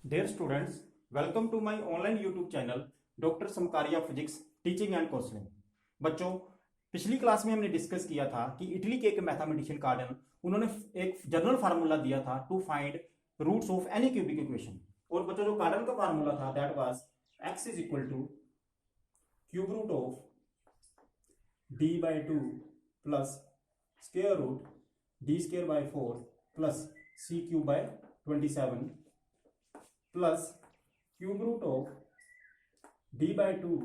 Dear students, welcome to my online YouTube channel doctor Samkaria physics teaching and counselling. बच्चों, पिछली class में हमने discuss किया था कि इटली के एक मैथमेटिशियन कार्डन उन्होंने एक जनरल फार्मूला दिया था to find roots of any cubic equation. और बच्चों जो कार्डन का फार्मूला था that was x is equal to cube root of d by two plus square root d square by four plus c cube by 27 plus cube root of d by two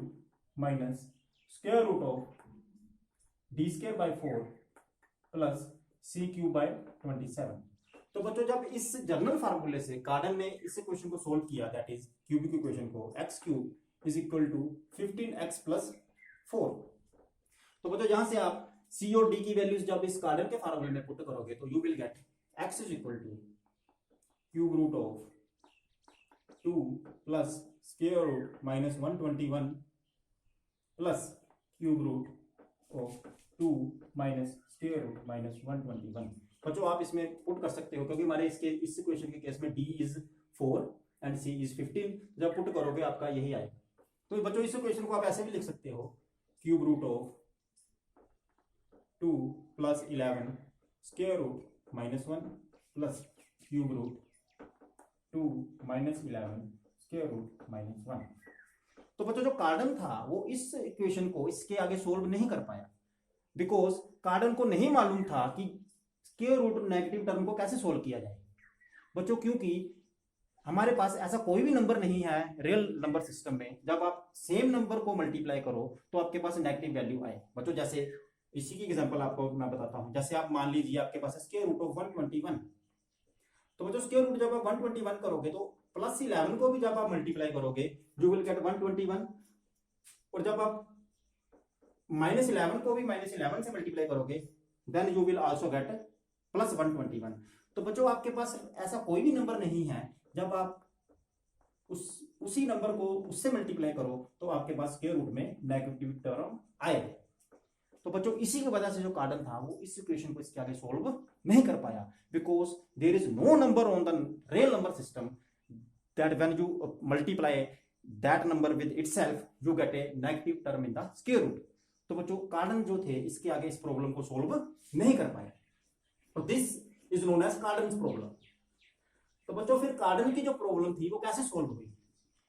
minus square root of d square by four plus c cube by 27। तो बच्चों जब इस general फार्मूले से कार्डन ने इस equation को सोल्व किया दैट इज क्यूबिक इक्वेशन को x cube is equal to 15x plus 4। तो बच्चों यहां से आप c और d की वैल्यूज जब इस कार्डन के फार्मूले में पुट करोगे तो you will get x is equal to cube root of 2 plus square root minus 121 plus cube root of 2 minus square root minus 121। बच्चों आप इसमें पुट कर सकते हो क्योंकि हमारे इस इक्वेशन के केस में d is 4 and c is 15। जब पुट करोगे आपका यही आएगा। तो बच्चों इस इक्वेशन को आप ऐसे भी लिख सकते हो cube root of 2 plus 11 square root minus 1 plus cube root 2 minus 11 square root minus 1। तो बच्चों जो कार्डन था वो इस इक्वेशन को इसके आगे सोल्व नहीं कर पाया बिकॉज कार्डन को नहीं मालूम था कि स्क्वायर रूट नेगेटिव टर्म को कैसे सोल्व किया जाए। बच्चों क्योंकि हमारे पास ऐसा कोई भी नंबर नहीं है रियल नंबर सिस्टम में जब आप सेम नंबर को मल्टीप्लाई करो तो आपके पास नेगेटिव वैल्यू आए। बच्चों जैसे इसी की एग्जांपल आपको मैं बताता हूं। जैसे आप मान लीजिए आपके पास स्क्वायर रूट ऑफ 121। तो बच्चों स्क्वायर रूट जब आप 121 करोगे तो प्लस 11 को भी जब आप मल्टीप्लाई करोगे यू विल गेट 121। और जब आप माइनस 11 को भी माइनस 11 से मल्टीप्लाई करोगे then you will also get plus 121। तो बच्चों आपके पास ऐसा कोई भी नंबर नहीं है जब आप उसी नंबर को उससे मल्टीप्लाई करो तो आपके पास स्क्वायर रूट में नेगेटिव टर्म आए। तो बच्चों इसी की वजह से जो कार्डन था वो इस इक्वेशन को इसके आगे सोल्व नहीं कर पाया because there is no number on the real number system that when you multiply that number with itself you get a negative term in the square root. तो बच्चों कार्डन जो थे इसके आगे इस प्रॉब्लम को सोल्व नहीं कर पाए। तो दिस इज नोन एज कार्डन प्रॉब्लम। तो बच्चों फिर कार्डन की जो प्रॉब्लम थी वो कैसे सोल्व हुई।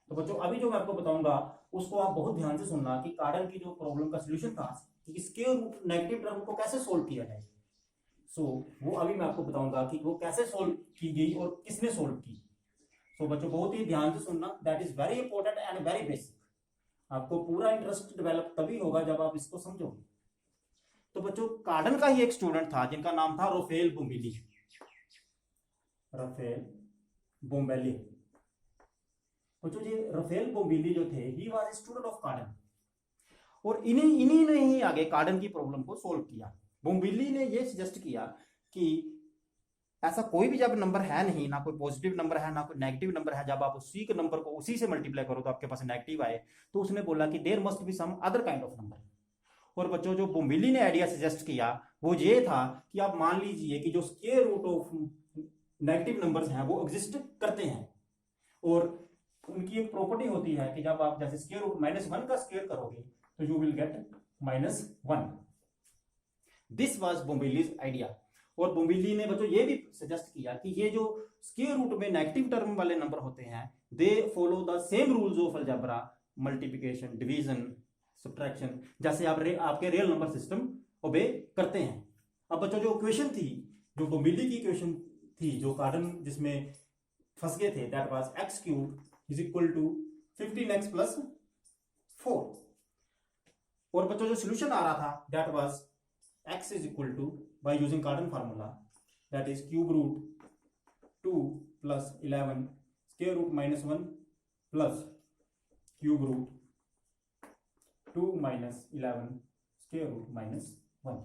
तो बच्चों अभी जो मैं आपको बताऊंगा उसको आप बहुत ध्यान से सुनना कि कार्डन की जो प्रॉब्लम का सोल्यूशन था कि स्क्वायर रूट नेगेटिव टर्म को कैसे सोल्व किया जाए। वो अभी मैं आपको बताऊंगा कि वो कैसे सोल्व की गई और किसने सोल्व की। बच्चों बहुत ही ध्यान से सुनना that is very important and very basic. आपको पूरा इंटरेस्ट डेवलप तभी होगा जब आप इसको समझोगे। तो बच्चों कार्डन का ही एक स्टूडेंट था जिनका नाम था राफेल बोम्बेली। राफेल बोम्बेली। बच्चों ये राफेल बोम्बेली जो थे he was a student of कार्डन और इन्हीं ने ही आगे कार्डन की प्रॉब्लम को सोल्व किया। बोम्बेली ने ये सजेस्ट किया कि ऐसा कोई भी जब नंबर है नहीं, ना कोई पॉजिटिव नंबर है ना कोई नेगेटिव नंबर है, जब आप उसी के नंबर को उसी से मल्टीप्लाई करो तो आपके पास नेगेटिव आए, तो उसने बोला कि there must be some other kind of number. और बच्चों जो बोम्बेली ने आइडिया सजेस्ट किया वो ये था कि आप मान लीजिए कि जो square root of negative numbers हैं वो एग्जिस्ट करते हैं और उनकी एक प्रॉपर्टी होती है कि जब आप जैसे स्क्वायर रूट -1 का स्क्वायर करोगे तो you will get -1। This was Bombelli's idea. और बोम्बेली ने बच्चों ये भी सजेस्ट किया कि ये जो स्क्वायर रूट में नेगेटिव टर्म वाले नंबर होते हैं they follow the same rules of algebra, multiplication, division, subtraction, जैसे आपके रियल नंबर सिस्टम ओबे करते हैं। अब बच्चों जो इक्वेशन थी, जो बोम्बेली की इक्वेशन थी, जो कार्डन जिसमें फंस गए थे that was x cube is equal to 15x plus 4। और बच्चों जो सोल्यूशन आ रहा था that was x is equal to by using Cardan formula that is cube root 2 plus 11 square root -1 plus cube root 2 minus 11 square root -1।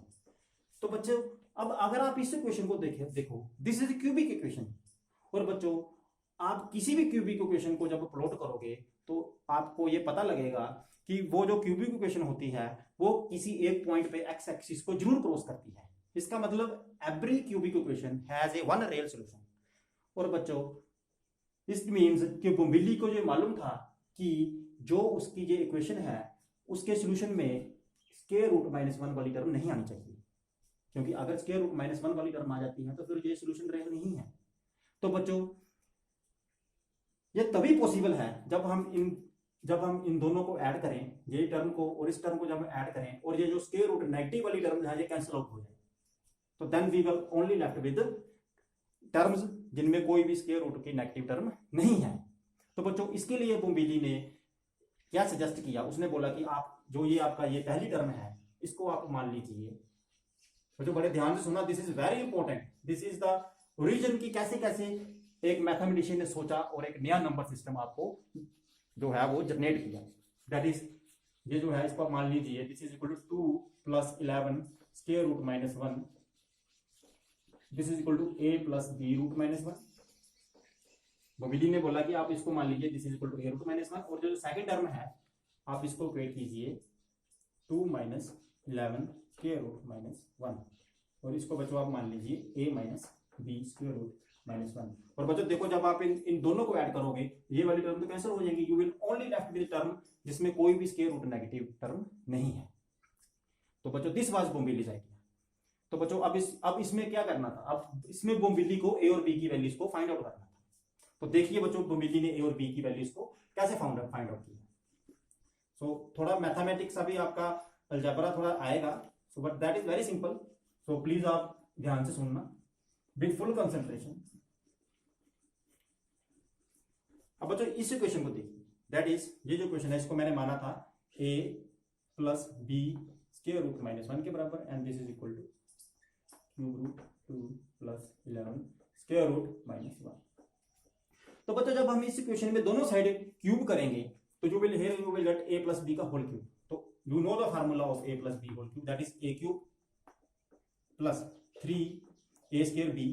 तो बच्चों अब अगर आप इस इक्वेशन को देखो दिस इज क्यूबिक इक्वेशन। और बच्चों आप किसी भी क्यूबिक इक्वेशन को जब प्लॉट करोगे तो आपको ये पता लगेगा कि वो जो क्यूबिक इक्वेशन होती है वो किसी एक पॉइंट पे एक्स एक्सिस को जरूर क्रॉस करती है। इसका मतलब every cubic equation has a one real solution. और बच्चों इट मीन्स कि बोम्बिली को जो मालूम था कि जो उसकी जो इक्वेशन है उसके सोल्यूशन में स्क्वायर रूट माइनस वन वाली टर्म नहीं आनी चाहिए, क्योंकि अगर स्क्वायर रूट माइनस वन वाली टर्म आ जाती है तो फिर ये सोल्यूशन रियल नहीं है। तो बच्चों ये तभी पॉसिबल है जब हम इन दोनों को ऐड करें, ये टर्म को और इस टर्म को जब हम ऐड करें और ये जो स्क्वायर रूट नेगेटिव वाली टर्म है ये कैंसिल आउट हो जाए, तो then we will only left with terms जिनमें कोई भी स्क्वायर रूट की नेगेटिव टर्म नहीं है। तो बच्चों इसके लिए बोम्बिली ने क्या सजेस्ट किया, उसने बोला कि आप जो ये आपका ये पहली टर्म है इसको आप मान लीजिए। बच्चों बड़े ध्यान से सुनना, this is very important, this is the origin की कैसे कैसे एक मैथमेटिशियन ने सोचा और एक नया नंबर सिस्टम आपको जो है वो जनरेट किया। दैट इज ये जो है इसको मान लीजिए this is equal to 2 plus 11 square root minus 1, this is equal to a plus b root minus 1। Bombelli ने बोला कि आप इसको मान लीजिए this is equal to a root minus 1, और जो सेकंड टर्म है आप इसको इक्वेट कीजिए 2 माइनस 11 स्क्वायर रूट माइनस 1, और इसको बच्चों आप मान लीजिए a minus b square root minus 1। और बच्चों देखो जब आप इन दोनों को ऐड करोगे ये वाली टर्म तो कैंसिल हो जाएंगी, you will only left with term जिसमें कोई भी स्क्वायर रूट नेगेटिव टर्म नहीं है। तो बच्चों दिस वाज बोम्बिलीज आइडिया। तो बच्चों अब इसमें क्या करना था, अब इसमें बोम्बिली को ए और बी की वैल्यूज को फाइंड आउट करना था। तो देखिए बच्चों बोम्बिली ने ए और बी की वैल्यूज को कैसे फाइंड आउट किया। सो थोड़ा मैथमेटिक्स अभी आपका अलजेब्रा थोड़ा आएगा, so but that is very simple. So please आप ध्यान से सुनना विद फुल कंसंट्रेशन। अब बच्चों इस इक्वेशन को देखिए, दैट इज ये जो क्वेश्चन है इसको मैंने माना था a plus b square root minus 1 के बराबर, and this is equal to cube root 2 plus 11 square root minus 1। तो बच्चों जब हम इस इक्वेशन में दोनों साइड क्यूब करेंगे तो you will get a plus b का होल क्यूब। तो you know the formula of a plus b whole cube, that is a cube plus 3a square b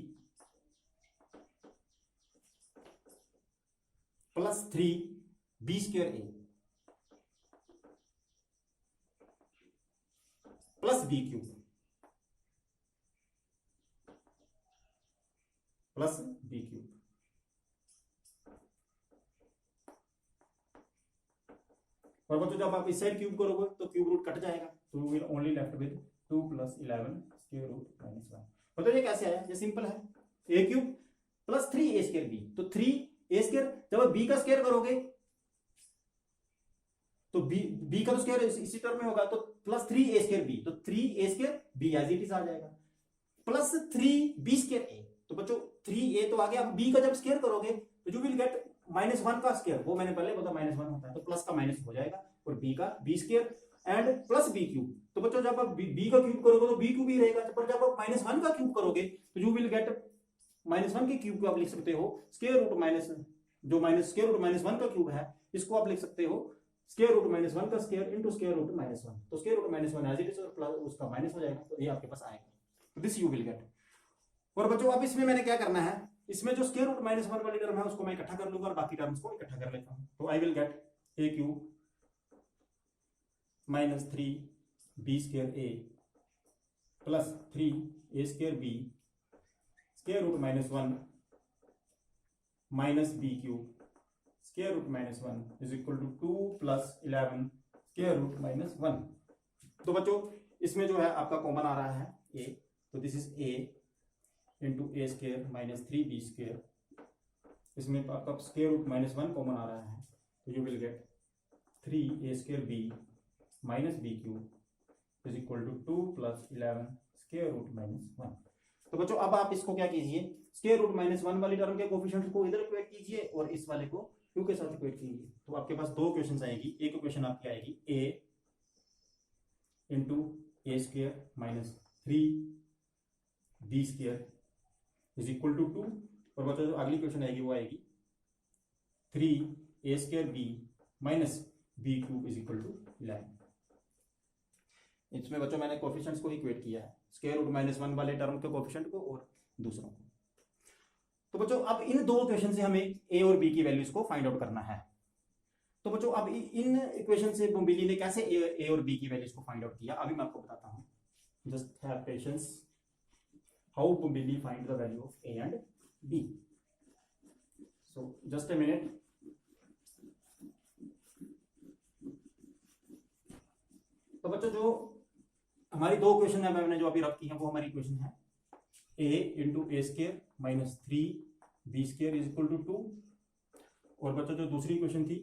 plus 3b square a plus b cube plus b cube. और बच्चों जब आप इस side cube करोगे तो cube root cut जाएगा, तो you will only left with 2 plus 11 square root minus 1। बच्चों ये कैसे आया, ये सिंपल है, a cube plus 3a square b, तो 3a स्क्वायर जब आप b का स्क्वायर करोगे तो b का तो स्क्वायर इसी टर्म में होगा, तो प्लस 3a स्क्वायर b, तो 3a square b as it is आ जाएगा प्लस 3b स्क्वायर a। तो बच्चों 3a तो आ गया, अब b का जब स्क्वायर करोगे तो यू विल गेट माइनस 1 का स्क्वायर, वो मैंने पहले बताया माइनस 1 होता है, तो प्लस का माइनस हो जाएगा, और b का b square and plus b cube. तो बच्चों जब आप b का क्यूब करोगे तो b क्यूब ही रहेगा, पर जब आप माइनस 1 का क्यूब करोगे तो यू विल गेट माइनस 1 के क्यूब को आप लिख सकते हो स्क्वायर रूट माइनस, जो माइनस स्क्वायर रूट माइनस 1 का क्यूब है इसको आप लिख सकते हो स्क्वायर रूट माइनस 1 का square into square root minus 1, तो square root minus 1 as it is और प्लस उसका माइनस हो जाएगा, तो ये आपके पास आएगा, तो दिस यू विल गेट। और बच्चों अब इसमें मैंने क्या करना है, इसमें जो स्क्वायर रूट माइनस 1 वाली टर्म है उसको मैं इकट्ठा कर लूंगा और बाकी टर्म्स को इकट्ठा कर लेता हूं, तो I will get a cube minus 3b square a plus 3a square b square root minus 1 minus b cube square root minus 1 is equal to 2 plus 11 square root minus 1। तो बच्चों इसमें जो है आपका कॉमन आ रहा है a, तो this is a into a square minus 3b square, इसमें आपका स्क्वायर रूट माइनस 1 कॉमन आ रहा है, तो you will get 3a square b minus b cube is equal to 2 plus 11 square root minus 1। तो बच्चों अब आप इसको क्या कीजिए, स्क्वायर रूट माइनस 1 वाली टर्म के कोफिशिएंट को इधर इक्वेट कीजिए और इस वाले को q के साथ इक्वेट कीजिए, तो आपके पास दो इक्वेशंस आएगी। एक इक्वेशन आपकी आएगी a into a square minus 3b square is equal to 2, और बच्चों जो अगली क्वेश्चन आएगी वो आएगी 3a square b minus b cube is equal to 11। इसमें बच्चों मैंने कोफिशिएंट्स को इक्वेट किया है, स्क्वायर रूट माइनस 1 वाले टर्म के कोफिशिएंट को और दूसरों को। तो बच्चों अब इन दो इक्वेशन से हमें a और b की वैल्यूज को फाइंड आउट करना है। तो बच्चों अब इन इक्वेशन से बोम्बिली ने कैसे a और b की वैल्यूज को फाइंड आउट किया अभी मैं आपको बताता हूं, just have patience. How Bombili find the value of a and b? So so just a minute. तो बच्चों जो हमारी दो क्वेश्चन है मैंने जो अभी रखी है वो हमारी क्वेश्चन है a into a square minus 3b square is equal to 2। और बच्चों जो दूसरी क्वेश्चन थी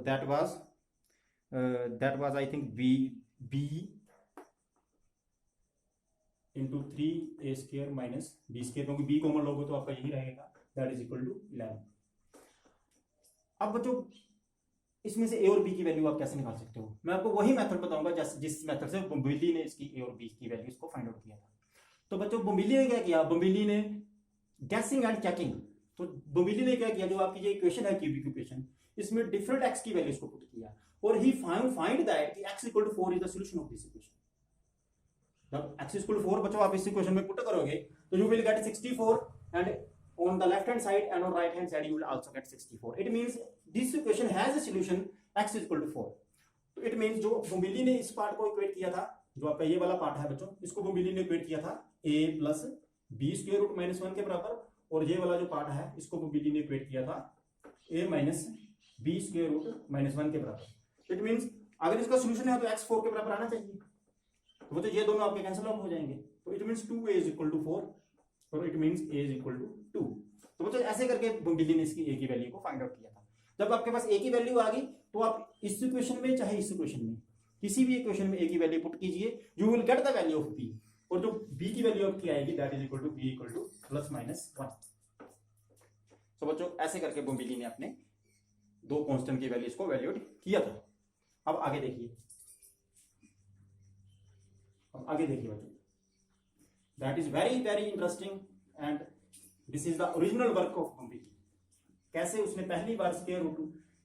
that was I think b into 3a square minus b square, क्योंकि b कॉमन लोगे तो आपका यही रहेगा, दैट इज इक्वल टू 11। अब बच्चों इसमें से a और b की वैल्यू आप कैसे निकाल सकते हो? मैं आपको वही मेथड बताऊंगा जिस मेथड से बुम्बिली ने इसकी a और b की वैल्यूज को फाइंड आउट किया था। तो बच्चों बुम्बिली ने क्या किया, बुम्बिली ने गैसिंग एंड चेकिंग। तो बुम्बिली ने क्या किया, जो आपकी ये इक्वेशन है क्यूबिक इक्वेशन, इसमें डिफरेंट x की वैल्यूज को पुट किया और ही फाइंड दैट कि x equal to 4 is the solution of this equation. जब x इक्वल टू 4 बच्चों आप इस इक्वेशन में पुट करोगे तो you will get 64 and on the left hand side and on right hand side you will also get 64. It means this equation has a solution x is equal to 4. तो it means जो बुम्बिली ने इस part को equate किया था, जो आपका ये वाला पार्ट है बच्चों, इसको बुम्बिली ने इक्वेट किया था a plus b square root minus 1 के बराबर, और ये वाला जो पार्ट है इसको बुम्बिली ने इक्वेट किया था a minus b square root minus 1 के बराबर। इट मीन्स अगर इसका सोल्यूशन है तो x 4 के बराबर आना चाहिए, तो बच्चों ये दोनों आपके कैंसिल आउट हो जाएंगे। तो it means 2a is equal to 4 और it means a is equal to 2। तो बच्चों ऐसे करके बुम्बिली ने इसकी a की वैल्यू को फाइंड आउट किया था। जब आपके पास a की वैल्यू आ गई तो आप इस इक्वेशन में चाहे इस इक्वेशन में किसी भी इक्वेशन में a की वैल्यू पुट कीजिए, you will get the value of b, और जो b की वैल्यू आपकी आएगी that is equal to b equal to plus minus 1। तो बच्चों ऐसे करके बुम्बिली ने अपने दो कांस्टेंट की वैल्यूज को वैल्यूड किया था। अब आगे देखिए, बच्चों that is very very interesting and this is the original work of Bombelli. कैसे उसने पहली बार स्क्वायर रूट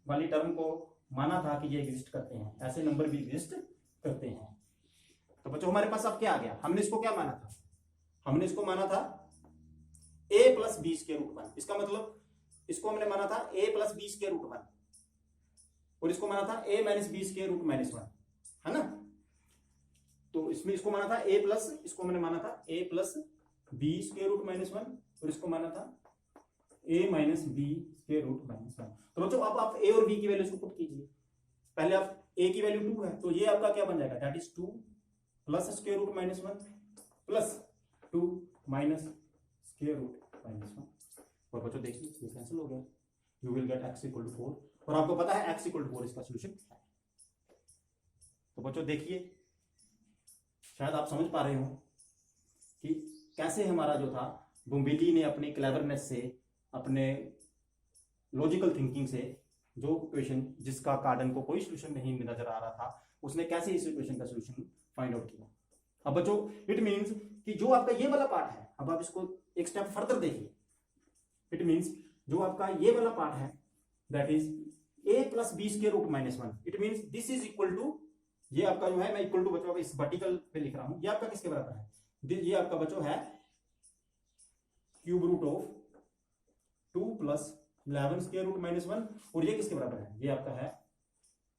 वाली टर्म को माना था कि ये एग्जिस्ट करते हैं, ऐसे नंबर भी एग्जिस्ट करते हैं। तो बच्चों हमारे पास अब क्या आ गया, हमने इसको क्या माना था, हमने इसको माना था a plus b square root 1। इसका मतलब इसको हमने माना था a plus b square root 1 और इसको माना था a minus b square root minus 1, है ना। तो इसमें इसको माना था a प्लस, इसको हमने माना था a plus b square root minus 1 और इसको माना था a minus b square root minus 1। तो बच्चों अब आप a और b की वैल्यूज को पुट कीजिए। पहले आप a की वैल्यू 2 है तो ये आपका क्या बन जाएगा, that is 2 plus square root minus 1 plus 2 minus square root minus 1। और बच्चों देखिए ये कैंसिल हो गया, you will get x equal to 4, और आपको पता है x इक्वल टू 4 इसका सॉल्यूशन है। तो बच्चों देखिए, शायद आप समझ पा रहे हो कि कैसे हमारा जो था बुम्बिली ने अपनी क्लेवरनेस से, अपने लॉजिकल थिंकिंग से जो इक्वेशन जिसका कार्डन को कोई सॉल्यूशन नहीं नजर आ रहा था, उसने कैसे इस इक्वेशन का सॉल्यूशन फाइंड आउट किया। अब बच्चों इट मींस कि जो आपका ये वाला पार्ट है, अब आप इसको एक स्टेप फर्दर देखिए। इट मींस जो आपका ये वाला पार्ट है that is a plus b square root minus 1। It means this is equal to, ये आपका जो है मैं इक्वल टू बच्चों इस वर्टिकल पे लिख रहा हूं, ये आपका किसके बराबर है, ये आपका बच्चों है cube root of 2 plus 11 square root minus 1, और ये किसके बराबर है, ये आपका है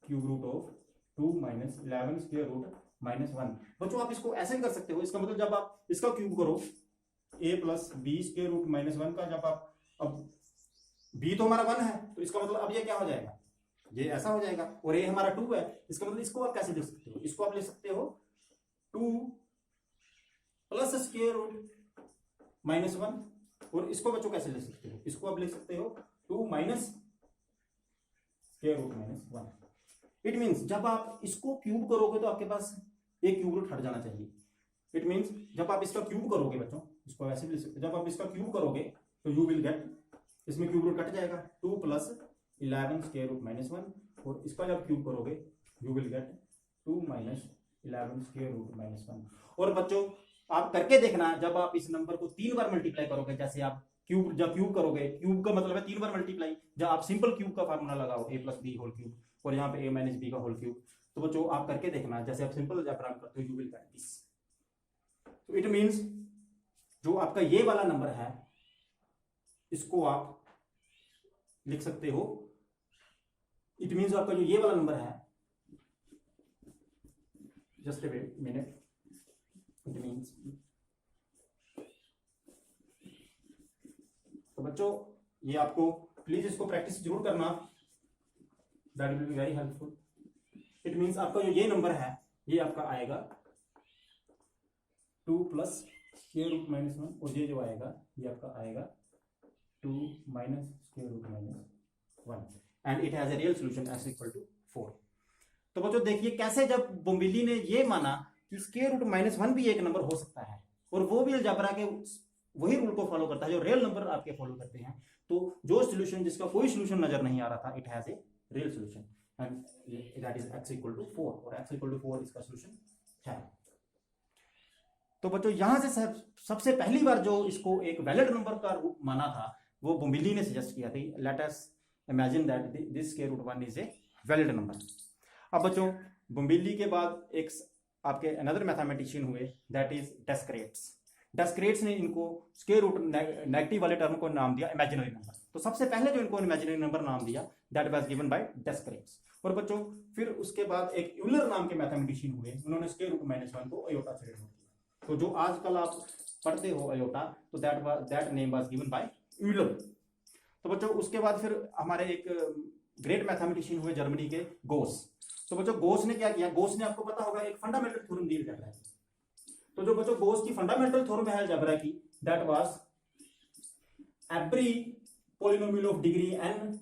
cube root of 2 minus 11 square root minus 1। बच्चों आप इसको ऐसे कर सकते हो, इसका मतलब जब आप इसका क्यूब करो a plus b square root minus 1 का, जब आप अब b तो हमारा 1 है तो इसका मतलब अब ये क्या हो जाएगा, ये ऐसा हो जाएगा, और ये हमारा 2 है, इसका मतलब इसको आप कैसे लिख सकते हो, इसको आप लिख सकते हो 2 प्लस स्क्वायर रूट माइनस 1, और इसको बच्चों कैसे लिख सकते हो, इसको आप लिख सकते हो 2 minus square root minus 1। It means जब आप इसको क्यूब करोगे तो आपके पास एक क्यूब रूट हट जाना चाहिए। इट मींस जब आप इसका क्यूब करोगे बच्चों, इसको ऐसे भी लिख सकते हो, जब आप इसका क्यूब करोगे तो यू विल गेट, इसमें क्यूब रूट कट जाएगा 2 प्लस 11 स्क्वायर रूट माइनस 1, और इसका जब क्यूब करोगे you will get 2 minus 11 square root minus 1। और बच्चों आप करके देखना, जब आप इस नंबर को 3 बार मल्टीप्लाई करोगे, जैसे आप क्यूब जब क्यूब करोगे, क्यूब का मतलब है 3 बार मल्टीप्लाई, जब आप सिंपल क्यूब का फार्मूला लगाओ a plus b whole cube और यहाँ पे a माइनस बी का होल क्यूब, तो बच्चों आप करके देखना, जैसे आप सिंपल अलजेब्रा करते हो यू विल गेट दिस। तो इट मींस जो आपका ये वाला नंबर है इसको आप लिख सकते हो, इट मींस आपका जो ये वाला नंबर है, just a minute, it means, तो बच्चों ये आपको प्लीज इसको प्रैक्टिस जरूर करना, that will be very helpful. It means आपका जो ये नंबर है ये आपका आएगा 2 प्लस स्क्वायर रूट माइनस 1, और ये जो आएगा ये आपका आएगा 2 minus square root minus 1, and it has a real solution s equal to 4। तो बच्चों देखिए कैसे जब बोम्बिली ने ये माना कि स्क्वायर रूट माइनस 1 भी एक नंबर हो सकता है, और वो भी अलजेब्रा के वही रूल को फॉलो करता है जो रियल नंबर आपके फॉलो करते हैं, तो जो सोल्यूशन जिसका कोई सोल्यूशन नजर नहीं आ रहा था, it has a real solution, and that is x equal to 4, और x इक्वल टू 4 इसका सोल्यूशन है। तो बच्चों यहां से सबसे पहली बार जो इसको एक वैलिड नंबर का रूप माना था वो बोम्बिली ने सजेस्ट किया था। Let us imagine that this square root 1 is a valid number. अब बच्चों बोम्बिली के बाद एक आपके अनदर मैथमेटिशियन हुए, दैट इज डेस्क्रेट्स। डेस्क्रेट्स ने इनको स्क्वायर रूट नेगेटिव वाले टर्म को नाम दिया इमेजिनरी नंबर। तो सबसे पहले जो इनको इमेजिनरी नंबर नाम दिया दैट वाज गिवन बाय डेस्क्रेट्स। और बच्चों फिर उसके बाद एक यूलर नाम के मैथमेटिशियन हुए, उन्होंने स्क्वायर रूट माइनस 1 को अयोटा से डिनोट किया। तो जो आजकल आप पढ़ते हो अयोटा, तो that name was given by Euler. तो बच्चों उसके बाद फिर हमारे एक ग्रेट मैथमेटिशियन हुए जर्मनी के गोस। तो बच्चों गोस ने क्या किया, गोस ने आपको पता होगा एक फंडामेंटल थ्योरम दी अलजेब्रा की। तो जो बच्चों गोस की फंडामेंटल थ्योरम है अलजेब्रा की, that was every polynomial of degree n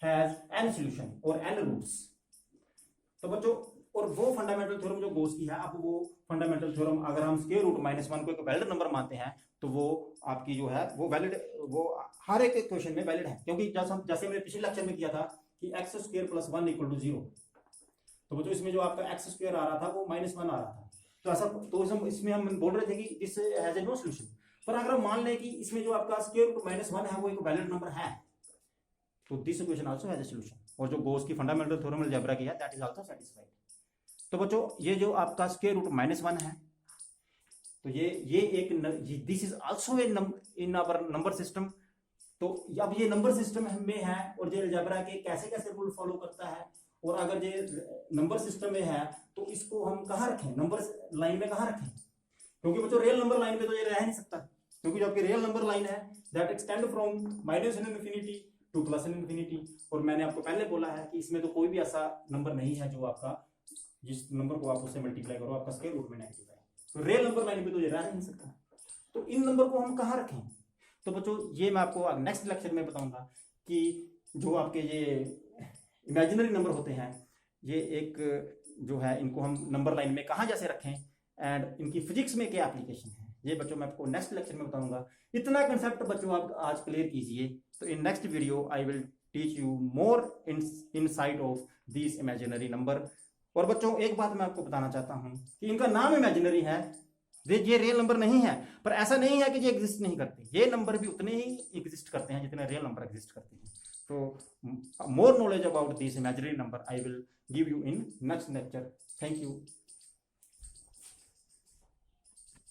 has n solution और n रूट्स। तो बच्चों और वो फंडामेंटल थ्योरम जो गोस की है, अब वो फंडामेंटल थ्योरम अगर हम स्क्वायर रूट माइनस 1 को एक वैलिड नंबर मानते हैं तो वो आपकी जो है वो वैलिड, वो हर एक क्वेश्चन में वैलिड है, क्योंकि जैसे मैंने पिछले लेक्चर में किया था कि x square plus 1 equal to 0। तो बच्चों इसमें जो आपका एक्स स्क्वायर आ रहा था वो माइनस 1 आ रहा था, तो ऐसा तो इसमें हम बोल रहे थे कि this has a no solution. पर अगर हम मान लें कि इसमें जो आपका स्क्वायर रूट माइनस 1 है वो एक वैलिड नंबर है, तो this equation also has a solution. और जो गोस की फंडामेंटल थ्योरम अलजेब्रा की है दैट इज आल्सो सेटिस्फाइड। तो बच्चों ये जो आपका स्क्वायर रूट माइनस 1 है, तो ये एक this is also in our number system. तो अब ये नंबर सिस्टम में है और ये अलजेब्रा के कैसे कैसे रूल फॉलो करता है, और अगर ये नंबर सिस्टम में है तो इसको हम कहाँ रखें, नंबर लाइन में कहाँ रखें, क्योंकि बच्चों रियल नंबर लाइन पे तो ये रह नहीं सकता, क्योंकि जो आपकी रियल नंबर लाइन है that extend from minus infinity two plus infinity. और मैंने आपको पहले बोला है कि इसमें तो कोई भी ऐसा नंबर नहीं है जो आपका जिस नंबर को आप उससे मल्टीप्लाई करो आपका स्क्वायर रूट में नेगेटिव है, तो रियल नंबर लाइन पे तो ये रह नहीं सकता। तो इन नंबर को हम कहाँ रखें, तो बच्चों ये मैं आपको नेक्स्ट लेक्चर में बताऊंगा कि जो आपके ये इमेजिनरी नंबर होते हैं ये एक जो है इनको हम नंबर लाइन में कहाँ जैसे रखें एंड इनकी फिजिक्स में क्या एप्लीकेशन है, ये बच्चों मैं आपको नेक्स्ट लेक्चर में बताऊंगा। इतना कंसेप्ट बच्चों आप आज क्लियर कीजिए, तो in next video I will teach you more insight of this imaginary number. और बच्चों एक बात मैं आपको बताना चाहता हूँ कि इनका नाम इमेजिनरी है, ये रियल नंबर नहीं है, पर ऐसा नहीं है कि ये एग्जिस्ट नहीं करते, ये नंबर भी उतने ही एग्जिस्ट करते हैं जितने रियल नंबर एग्जिस्ट करते हैं। तो more knowledge about this imaginary number I will give you in next lecture. Thank you.